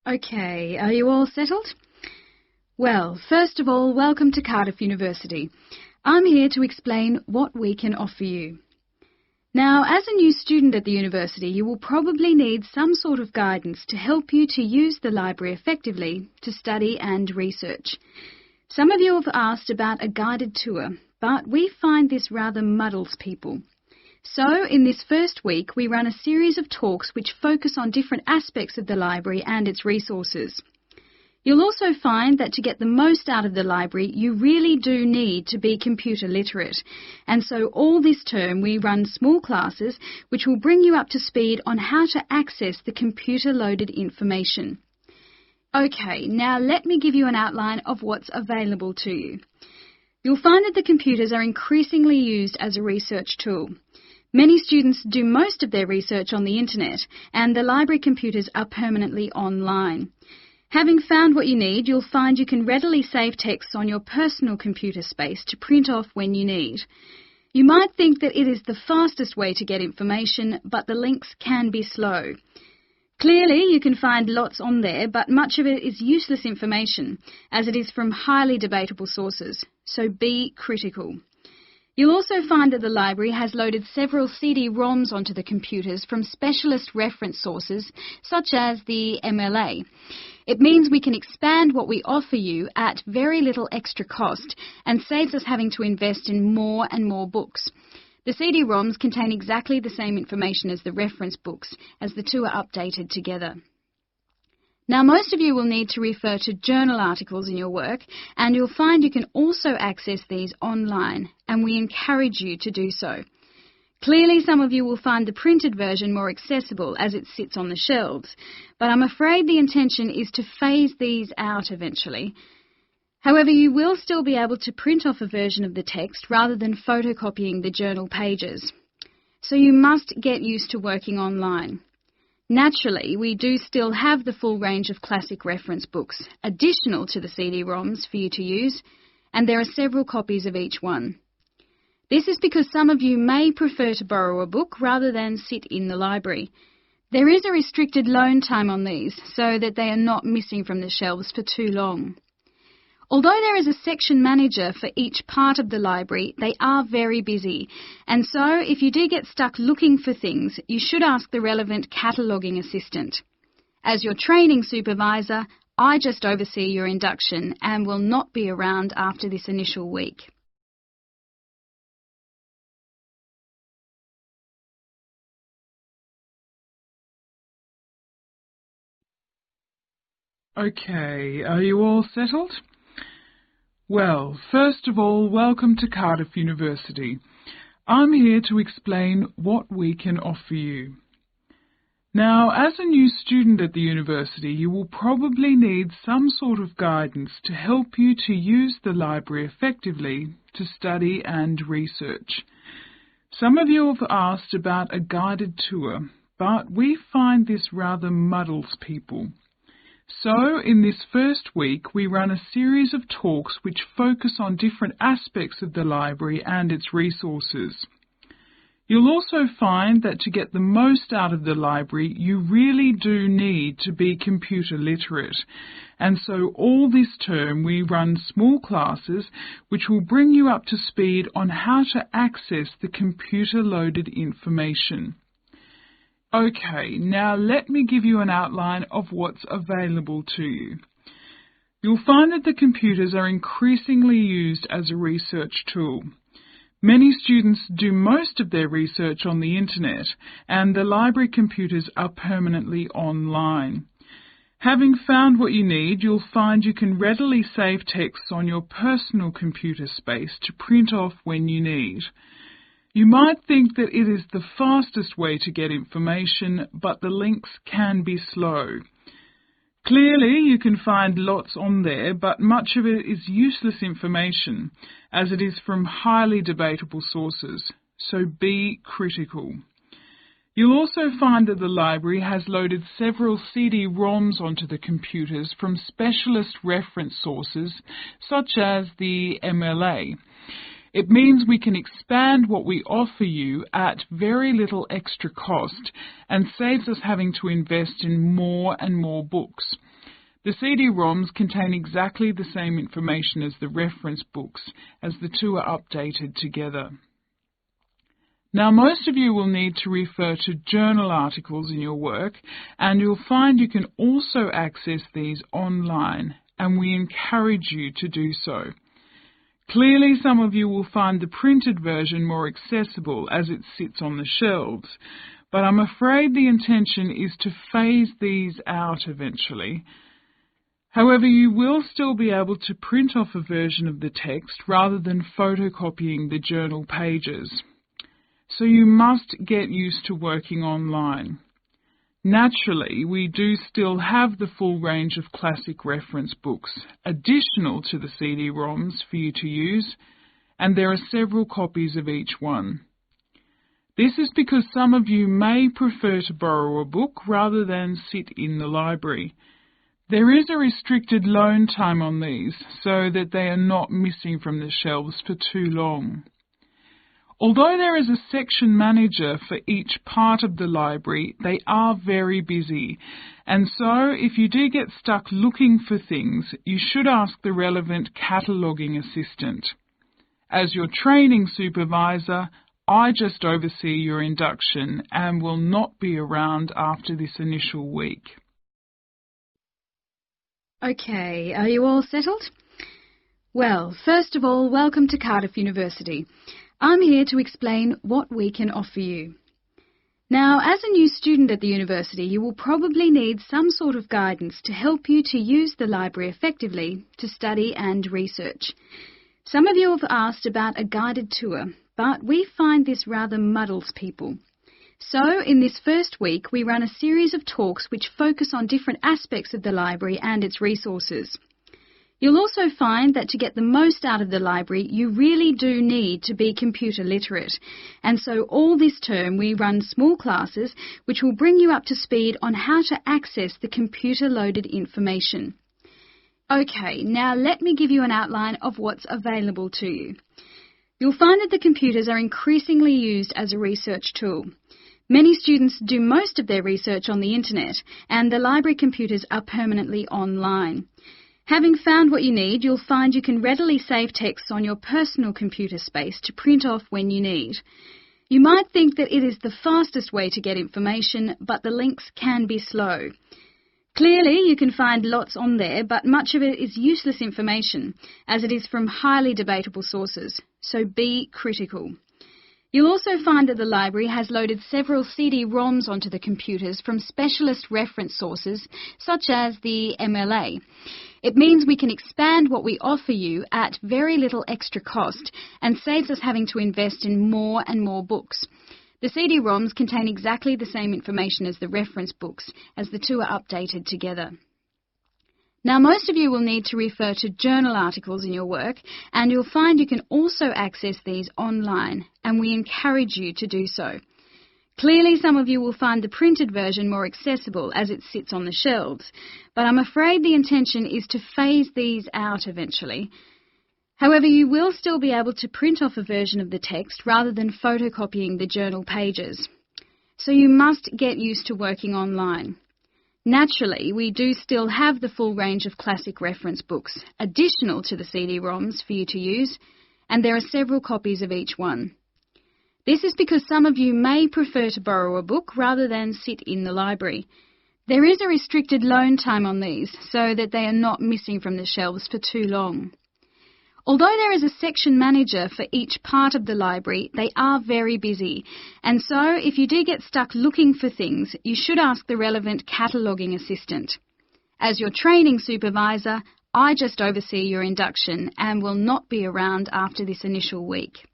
Okay, are you all settled? Well, first of all, welcome to Cardiff University. I'm here to explain what we can offer you. Now, as a new student at the university, you will probably need some sort of guidance to help you to use the library effectively to study and research. Some of you have asked about a guided tour, but we find this rather muddles people. So, in this first week, we run a series of talks which focus on different aspects of the library and its resources. You'll also find that to get the most out of the library, you really do need to be computer literate. And so all this term we run small classes which will bring you up to speed on how to access the computer-loaded information. Okay, now let me give you an outline of what's available to you. You'll find that the computers are increasingly used as a research tool. Many students do most of their research on the internet, and the library computers are permanently online. Having found what you need, you'll find you can readily save texts on your personal computer space to print off when you need. You might think that it is the fastest way to get information, but the links can be slow. Clearly, you can find lots on there, but much of it is useless information, as it is from highly debatable sources, so be critical. You'll also find that the library has loaded several CD-ROMs onto the computers from specialist reference sources, such as the MLA. It means we can expand what we offer you at very little extra cost and saves us having to invest in more and more books. The CD-ROMs contain exactly the same information as the reference books, as the two are updated together. Now, most of you will need to refer to journal articles in your work, and you'll find you can also access these online, and we encourage you to do so. Clearly, some of you will find the printed version more accessible as it sits on the shelves, but I'm afraid the intention is to phase these out eventually. However, you will still be able to print off a version of the text rather than photocopying the journal pages. So you must get used to working online. Naturally, we do still have the full range of classic reference books, additional to the CD-ROMs for you to use, and there are several copies of each one. This is because some of you may prefer to borrow a book rather than sit in the library. There is a restricted loan time on these, so that they are not missing from the shelves for too long. Although there is a section manager for each part of the library, they are very busy, and so if you do get stuck looking for things, you should ask the relevant cataloguing assistant. As your training supervisor, I just oversee your induction and will not be around after this initial week. Okay, are you all settled? Well, first of all, welcome to Cardiff University. I'm here to explain what we can offer you. Now, as a new student at the university, you will probably need some sort of guidance to help you to use the library effectively to study and research. Some of you have asked about a guided tour, but we find this rather muddles people. So, in this first week, we run a series of talks which focus on different aspects of the library and its resources. You'll also find that to get the most out of the library, you really do need to be computer literate. And so all this term we run small classes which will bring you up to speed on how to access the computer-loaded information. Okay, now let me give you an outline of what's available to you. You'll find that the computers are increasingly used as a research tool. Many students do most of their research on the internet, and the library computers are permanently online. Having found what you need, you'll find you can readily save texts on your personal computer space to print off when you need. You might think that it is the fastest way to get information, but the links can be slow. Clearly, you can find lots on there, but much of it is useless information, as it is from highly debatable sources, so be critical. You'll also find that the library has loaded several CD-ROMs onto the computers from specialist reference sources, such as the MLA. It means we can expand what we offer you at very little extra cost and saves us having to invest in more and more books. The CD-ROMs contain exactly the same information as the reference books, as the two are updated together. Now, most of you will need to refer to journal articles in your work, and you'll find you can also access these online, and we encourage you to do so. Clearly, some of you will find the printed version more accessible as it sits on the shelves, but I'm afraid the intention is to phase these out eventually. However, you will still be able to print off a version of the text rather than photocopying the journal pages. So you must get used to working online. Naturally, we do still have the full range of classic reference books, additional to the CD-ROMs for you to use, and there are several copies of each one. This is because some of you may prefer to borrow a book rather than sit in the library. There is a restricted loan time on these, so that they are not missing from the shelves for too long. Although there is a section manager for each part of the library, they are very busy, and so if you do get stuck looking for things, you should ask the relevant cataloguing assistant. As your training supervisor, I just oversee your induction and will not be around after this initial week. Okay, are you all settled? Well, first of all, welcome to Cardiff University. I'm here to explain what we can offer you. Now, as a new student at the university, you will probably need some sort of guidance to help you to use the library effectively to study and research. Some of you have asked about a guided tour, but we find this rather muddles people. So, in this first week, we run a series of talks which focus on different aspects of the library and its resources. You'll also find that to get the most out of the library, you really do need to be computer literate. And so all this term we run small classes which will bring you up to speed on how to access the computer-loaded information. Okay, now let me give you an outline of what's available to you. You'll find that the computers are increasingly used as a research tool. Many students do most of their research on the internet, and the library computers are permanently online. Having found what you need, you'll find you can readily save texts on your personal computer space to print off when you need. You might think that it is the fastest way to get information, but the links can be slow. Clearly, you can find lots on there, but much of it is useless information, as it is from highly debatable sources, so be critical. You'll also find that the library has loaded several CD-ROMs onto the computers from specialist reference sources, such as the MLA. It means we can expand what we offer you at very little extra cost and saves us having to invest in more and more books. The CD-ROMs contain exactly the same information as the reference books, as the two are updated together. Now, most of you will need to refer to journal articles in your work, and you'll find you can also access these online, and we encourage you to do so. Clearly, some of you will find the printed version more accessible as it sits on the shelves, but I'm afraid the intention is to phase these out eventually. However, you will still be able to print off a version of the text rather than photocopying the journal pages. So you must get used to working online. Naturally, we do still have the full range of classic reference books, additional to the CD-ROMs for you to use, and there are several copies of each one. This is because some of you may prefer to borrow a book rather than sit in the library. There is a restricted loan time on these, so that they are not missing from the shelves for too long. Although there is a section manager for each part of the library, they are very busy, and so if you do get stuck looking for things, you should ask the relevant cataloguing assistant. As your training supervisor, I just oversee your induction and will not be around after this initial week.